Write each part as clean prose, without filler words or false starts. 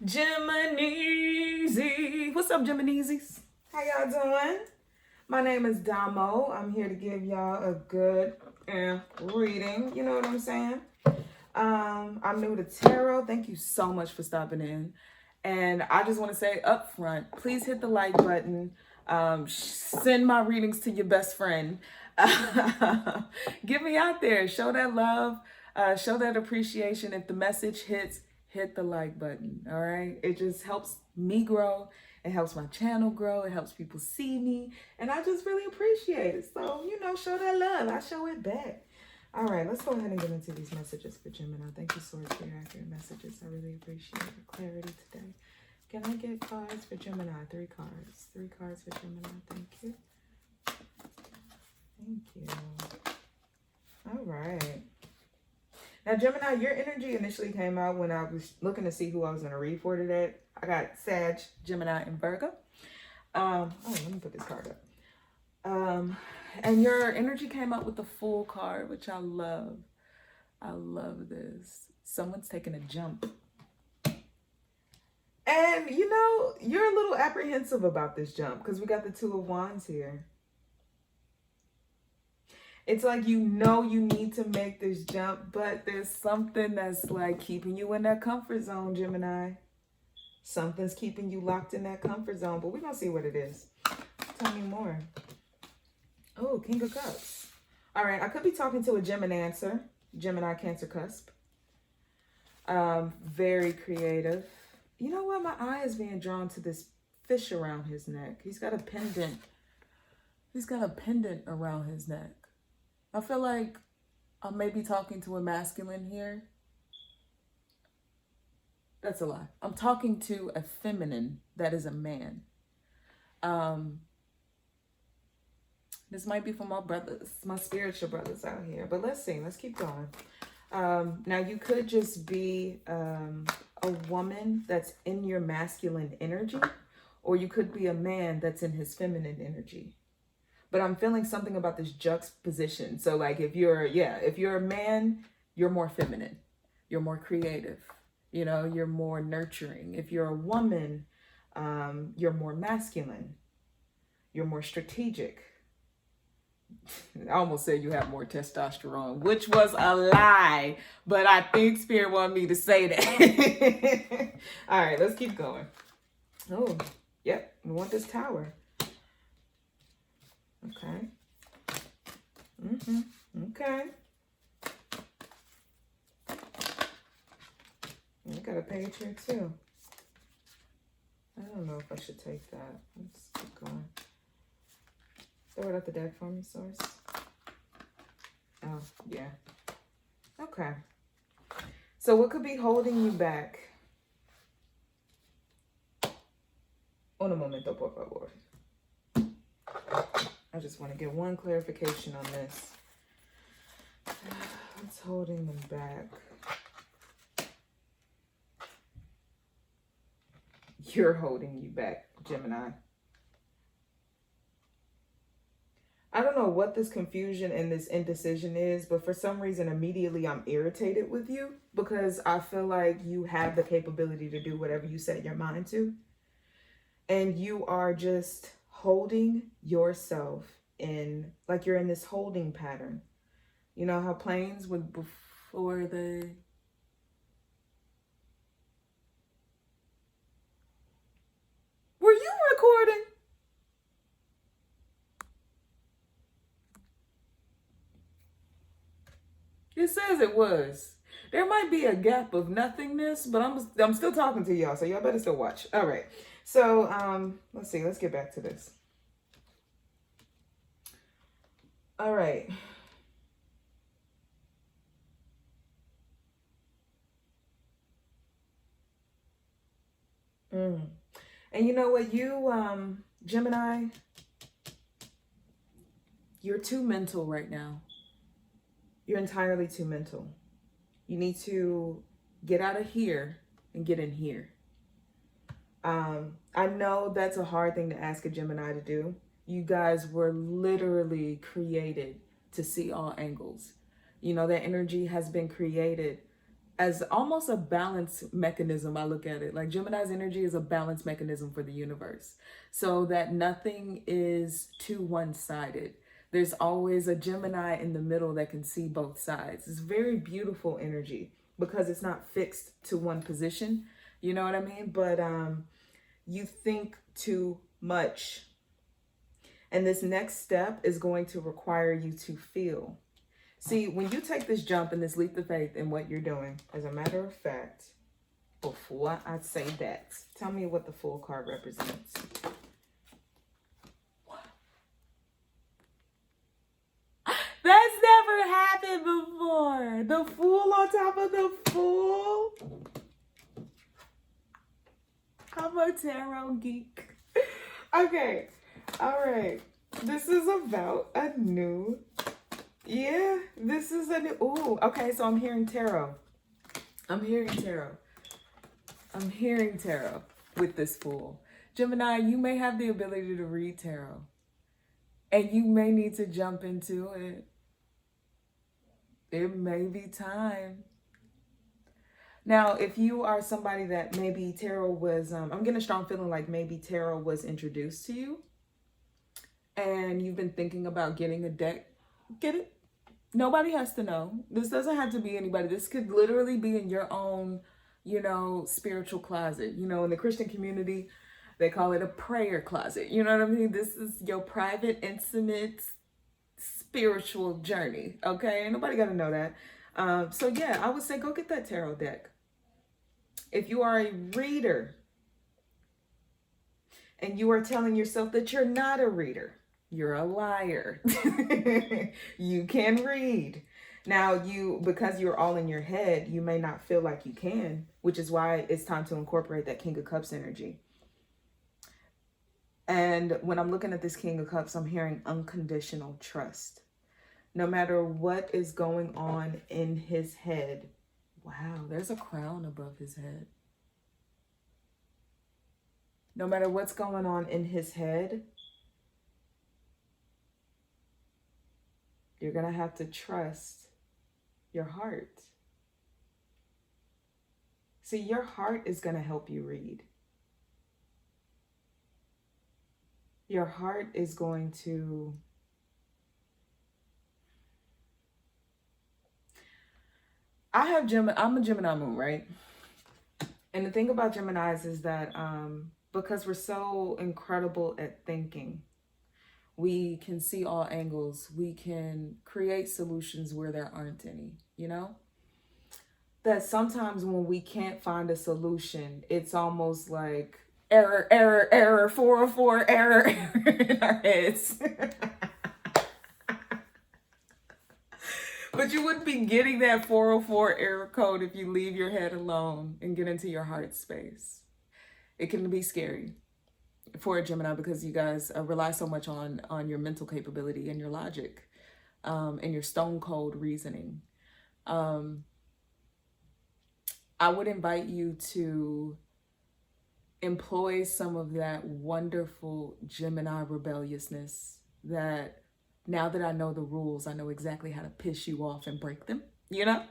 GEMINI. What's up, GEMINIs? How y'all doing? My name is Damo. I'm here to give y'all a good reading. You know what I'm saying? I'm new to tarot. Thank you so much for stopping in. And I just want to say up front, please hit the like button. Send my readings to your best friend. Get me out there. Show that love. Show that appreciation. If the message hits, hit the like button. All right. It just helps me grow. It helps my channel grow. It helps people see me. And I just really appreciate it. So, show that love. I show it back. All right, let's go ahead and get into these messages for Gemini. Thank you so much for your accurate messages. I really appreciate your clarity today. Can I get cards for Gemini? 3 cards. 3 cards for Gemini. Thank you. Thank you. All right. Now, Gemini, your energy initially came out when I was looking to see who I was going to read for today. I got Sag, Gemini, and Virgo. Let me put this card up. And your energy came up with the Fool card, which I love. I love this. Someone's taking a jump. And, you're a little apprehensive about this jump because we got the 2 of Wands here. It's like you need to make this jump, but there's something that's like keeping you in that comfort zone, Gemini. Something's keeping you locked in that comfort zone, but we're going to see what it is. Tell me more. Oh, King of Cups. All right, I could be talking to a Gemini, Cancer cusp. Very creative. You know what? My eye is being drawn to this fish around his neck. He's got a pendant. He's got a pendant around his neck. I feel like I may be talking to a masculine here. That's a lie. I'm talking to a feminine that is a man. This might be for my brothers, my spiritual brothers out here. But let's see. Let's keep going. Now, you could just be a woman that's in your masculine energy, or you could be a man that's in his feminine energy. But I'm feeling something about this juxtaposition. So, like, if you're a man, you're more feminine. You're more creative. You're more nurturing. If you're a woman, you're more masculine. You're more strategic. I almost said you have more testosterone, which was a lie, but I think Spirit wanted me to say that. All right, let's keep going. Oh, yep, we want this Tower. Okay. Okay. We got a page here too. I don't know if I should take that. Let's keep going. Throw it at the deck for me, Source. Oh, yeah. Okay. So what could be holding you back? Un momento, por favor. I just want to get one clarification on this. What's holding them back? You're holding you back, Gemini. I don't know what this confusion and this indecision is, but for some reason, immediately I'm irritated with you because I feel like you have the capability to do whatever you set your mind to. And you are just holding yourself in, like you're in this holding pattern. You know how planes would, before they... Were you recording? It says it was. There might be a gap of nothingness, but I'm still talking to y'all, so y'all better still watch. All right. So, let's see. Let's get back to this. All right. And you know what? You, Gemini, you're too mental right now. You're entirely too mental. You need to get out of here and get in here. I know that's a hard thing to ask a Gemini to do. You guys were literally created to see all angles. That energy has been created as almost a balance mechanism. I look at it like Gemini's energy is a balance mechanism for the universe, so that nothing is too one-sided. There's always a Gemini in the middle that can see both sides. It's very beautiful energy because it's not fixed to one position. You know what I mean? But you think too much. And this next step is going to require you to feel. See, when you take this jump and this leap of faith in what you're doing, as a matter of fact, before I say that, tell me what the Fool card represents. That's never happened before. The Fool on top of the Fool. I'm a tarot geek. Okay. All right. This is about a new... Yeah, this is a new... Ooh, okay, so I'm hearing tarot. I'm hearing tarot with this Fool. Gemini, you may have the ability to read tarot. And you may need to jump into it. It may be time. Now, if you are somebody that maybe tarot was... I'm getting a strong feeling like maybe tarot was introduced to you. And you've been thinking about getting a deck. Get it? Nobody has to know. This doesn't have to be anybody. This could literally be in your own, you know, spiritual closet. You know, in the Christian community, they call it a prayer closet. You know what I mean? This is your private, intimate, spiritual journey. Okay? Ain't nobody got to know that. So yeah, I would say go get that tarot deck. If you are a reader and you are telling yourself that you're not a reader, you're a liar. You can read. Now, because you're all in your head, you may not feel like you can, which is why it's time to incorporate that King of Cups energy. And when I'm looking at this King of Cups, I'm hearing unconditional trust. No matter what is going on in his head. Wow, there's a crown above his head. No matter what's going on in his head, you're going to have to trust your heart. See, your heart is going to help you read. Your heart is going to... I'm a Gemini moon, right? And the thing about Geminis is that because we're so incredible at thinking, we can see all angles. We can create solutions where there aren't any, you know? That sometimes when we can't find a solution, it's almost like error, 404, error in our heads. But you wouldn't be getting that 404 error code if you leave your head alone and get into your heart space. It can be scary for a Gemini because you guys rely so much on your mental capability and your logic and your stone cold reasoning. I would invite you to employ some of that wonderful Gemini rebelliousness that now that I know the rules, I know exactly how to piss you off and break them, you know?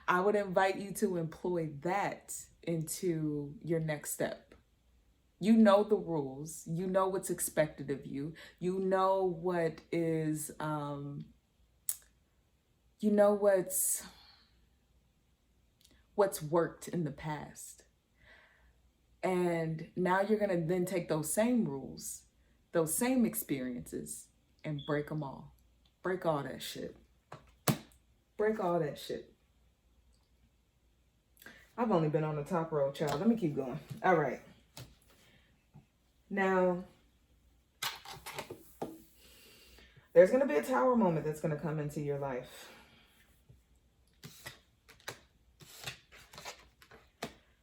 I would invite you to employ that into your next step. You know the rules. You know what's expected of you. You know what is, you know what's worked in the past. And now you're going to then take those same rules, those same experiences, and break them all. Break all that shit. Break all that shit. I've only been on the top row, child. Let me keep going. All right. Now, there's going to be a tower moment that's going to come into your life.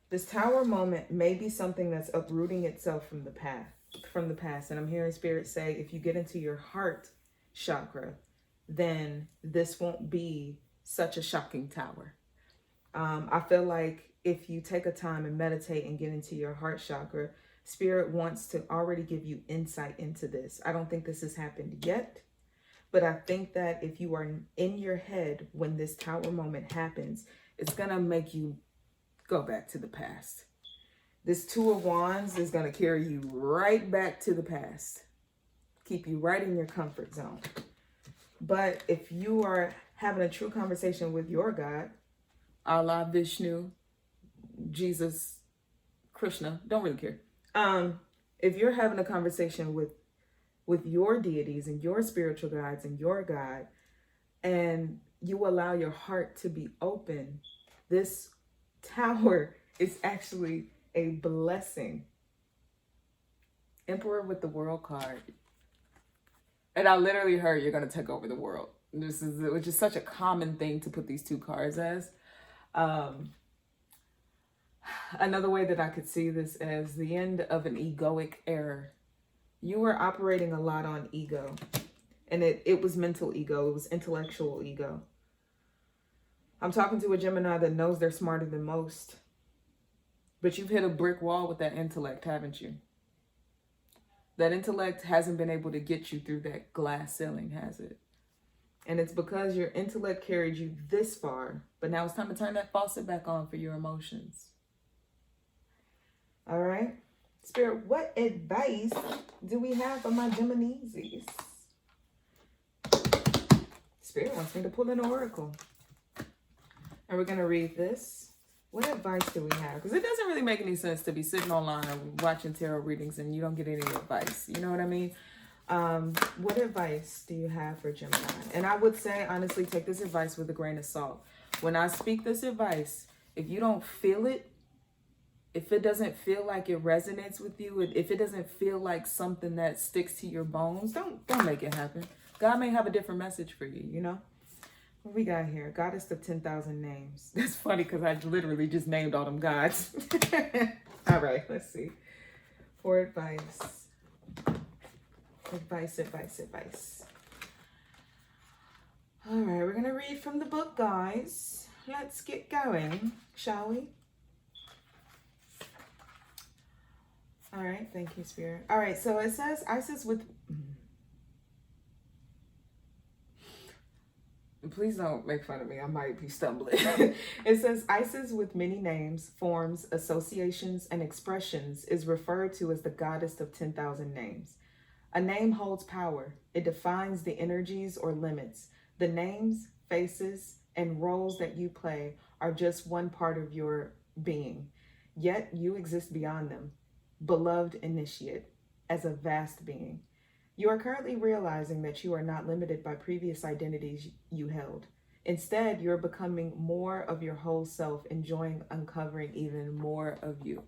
This tower moment may be something that's uprooting itself from the past. And I'm hearing Spirit say, if you get into your heart chakra, then this won't be such a shocking tower. I feel like if you take a time and meditate and get into your heart chakra, Spirit wants to already give you insight into this. I don't think this has happened yet, but I think that if you are in your head when this tower moment happens, it's going to make you go back to the past. This Two of Wands is going to carry you right back to the past. Keep you right in your comfort zone. But if you are having a true conversation with your God, Allah, Vishnu, Jesus, Krishna, don't really care. If you're having a conversation with your deities and your spiritual guides and your God, and you allow your heart to be open, this Tower is actually a blessing. Emperor with the World card. And I literally heard you're going to take over the world. Which is such a common thing to put these two cards as. Another way that I could see this as the end of an egoic era. You were operating a lot on ego. And it was mental ego. It was intellectual ego. I'm talking to a Gemini that knows they're smarter than most. But you've hit a brick wall with that intellect, haven't you? That intellect hasn't been able to get you through that glass ceiling, has it? And it's because your intellect carried you this far. But now it's time to turn that faucet back on for your emotions. All right. Spirit, what advice do we have for my Geminis? Spirit wants me to pull an oracle. And we're going to read this. What advice do we have? Because it doesn't really make any sense to be sitting online watching tarot readings and you don't get any advice. You know what I mean? What advice do you have for Gemini? And I would say, honestly, take this advice with a grain of salt. When I speak this advice, if you don't feel it, if it doesn't feel like it resonates with you, if it doesn't feel like something that sticks to your bones, don't make it happen. God may have a different message for you, you know? What we got here? Goddess of 10,000 names. That's funny because I literally just named all them gods. All right, let's see. For advice. Advice. All right, we're going to read from the book, guys. Let's get going, shall we? All right, thank you, Spirit. All right, so it says Isis with... Please don't make fun of me. I might be stumbling. It says Isis with many names, forms, associations, and expressions is referred to as the goddess of 10,000 names. A name holds power. It defines the energies or limits. The names, faces, and roles that you play are just one part of your being. Yet you exist beyond them. Beloved initiate, as a vast being. You are currently realizing that you are not limited by previous identities you held. Instead, you're becoming more of your whole self, enjoying uncovering even more of you.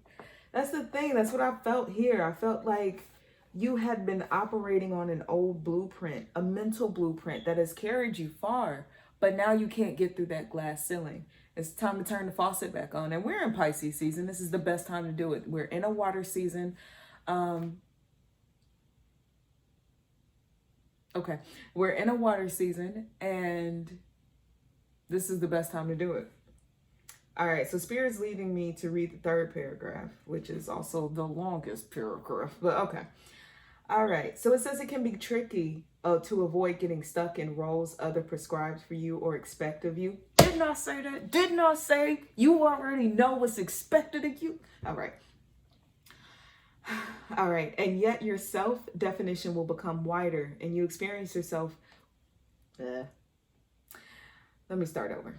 That's the thing. That's what I felt here. I felt like you had been operating on an old blueprint, a mental blueprint that has carried you far, but now you can't get through that glass ceiling. It's time to turn the faucet back on. And we're in Pisces season. This is the best time to do it. We're in a water season. Okay, we're in a water season, and this is the best time to do it. All right, so Spirit's leading me to read the third paragraph, which is also the longest paragraph, but okay. All right, so it says it can be tricky to avoid getting stuck in roles other prescribed for you or expect of you. Didn't I say that? Didn't I say you already know what's expected of you? All right. All right, and yet your self-definition will become wider and you experience yourself. Let me start over.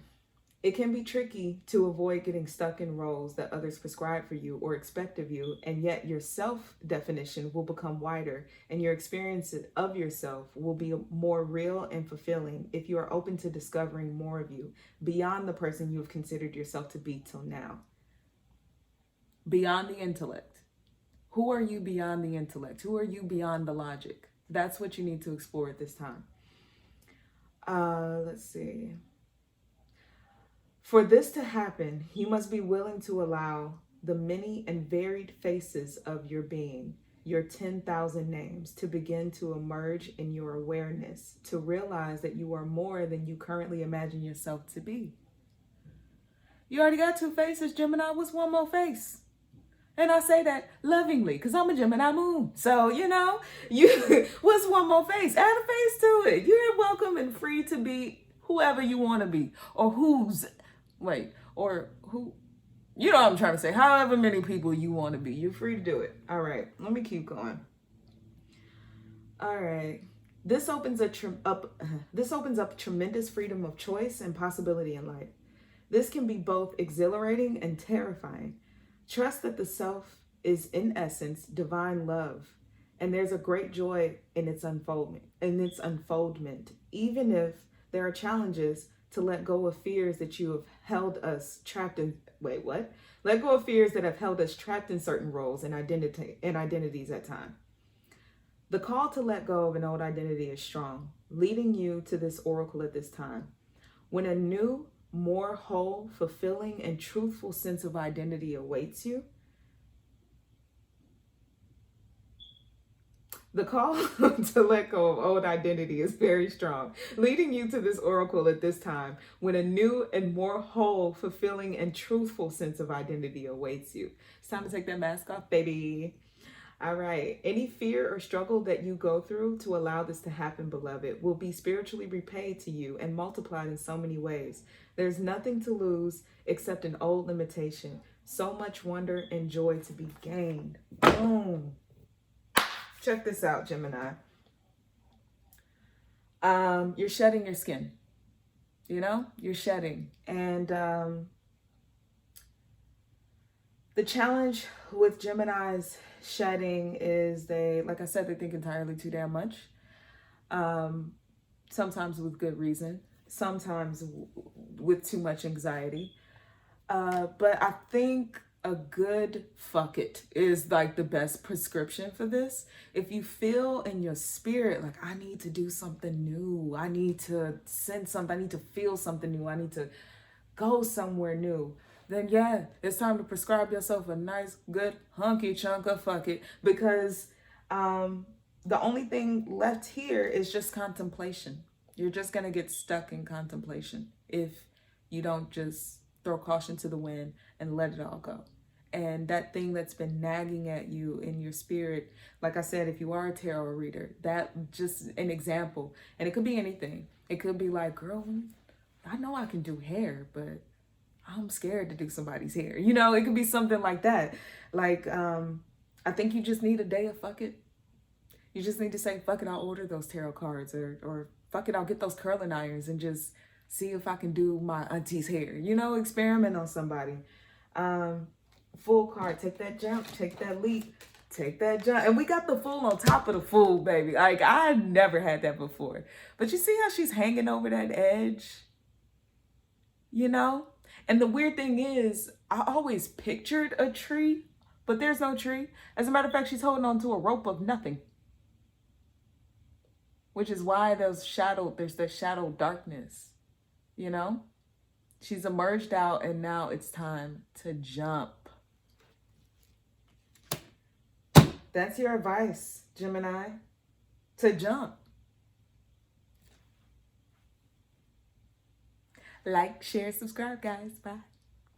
It can be tricky to avoid getting stuck in roles that others prescribe for you or expect of you, and yet your self-definition will become wider and your experience of yourself will be more real and fulfilling if you are open to discovering more of you beyond the person you have considered yourself to be till now. Beyond the intellect. Who are you beyond the intellect? Who are you beyond the logic? That's what you need to explore at this time. Let's see. For this to happen, you must be willing to allow the many and varied faces of your being, your 10,000 names, to begin to emerge in your awareness, to realize that you are more than you currently imagine yourself to be. You already got two faces, Gemini. What's one more face? And I say that lovingly because I'm a Gemini moon. So, you know, what's one more face? Add a face to it. You're welcome and free to be whoever you want to be, or or who, you know what I'm trying to say, however many people you want to be, you're free to do it. All right, let me keep going. All right. This opens up tremendous freedom of choice and possibility in life. This can be both exhilarating and terrifying. Trust that the self is in essence divine love, and there's a great joy in its unfoldment, even if there are challenges to let go of fears that you have held us trapped in. Wait, what? Let go of fears that have held us trapped in certain roles and identities at times. The call to let go of an old identity is strong, leading you to this oracle at this time. When a new, more whole, fulfilling, and truthful sense of identity awaits you, the call to let go of old identity is very strong, leading you to this oracle at this time when a new and more whole, fulfilling, and truthful sense of identity awaits you. It's time to take that mask off, baby. All right. Any fear or struggle that you go through to allow this to happen, beloved, will be spiritually repaid to you and multiplied in so many ways. There's nothing to lose except an old limitation. So much wonder and joy to be gained. Boom. Check this out, Gemini. You're shedding your skin. You know, you're shedding. And the challenge with Gemini's shedding is they, like I said, they think entirely too damn much. Sometimes with good reason, sometimes with too much anxiety. But I think a good fuck it is like the best prescription for this. If you feel in your spirit, like, I need to do something new, I need to send something, I need to feel something new, I need to go somewhere new, then yeah, it's time to prescribe yourself a nice, good, hunky chunk of fuck it, because the only thing left here is just contemplation. You're just going to get stuck in contemplation if you don't just throw caution to the wind and let it all go. And that thing that's been nagging at you in your spirit, like I said, if you are a tarot reader, that just an example, and it could be anything. It could be like, girl, I know I can do hair, but I'm scared to do somebody's hair. You know, it could be something like that. Like, I think you just need a day of fuck it. You just need to say, fuck it, I'll order those tarot cards, or fuck it, I'll get those curling irons and just see if I can do my auntie's hair. You know, experiment on somebody. Fool card, take that jump, take that leap, take that jump. And we got the fool on top of the fool, baby. Like, I never had that before. But you see how she's hanging over that edge? You know? And the weird thing is, I always pictured a tree, but there's no tree. As a matter of fact, she's holding on to a rope of nothing. Which is why there's the shadow darkness, you know? She's emerged out, and now it's time to jump. That's your advice, Gemini, to jump. Like, share, subscribe, guys. Bye.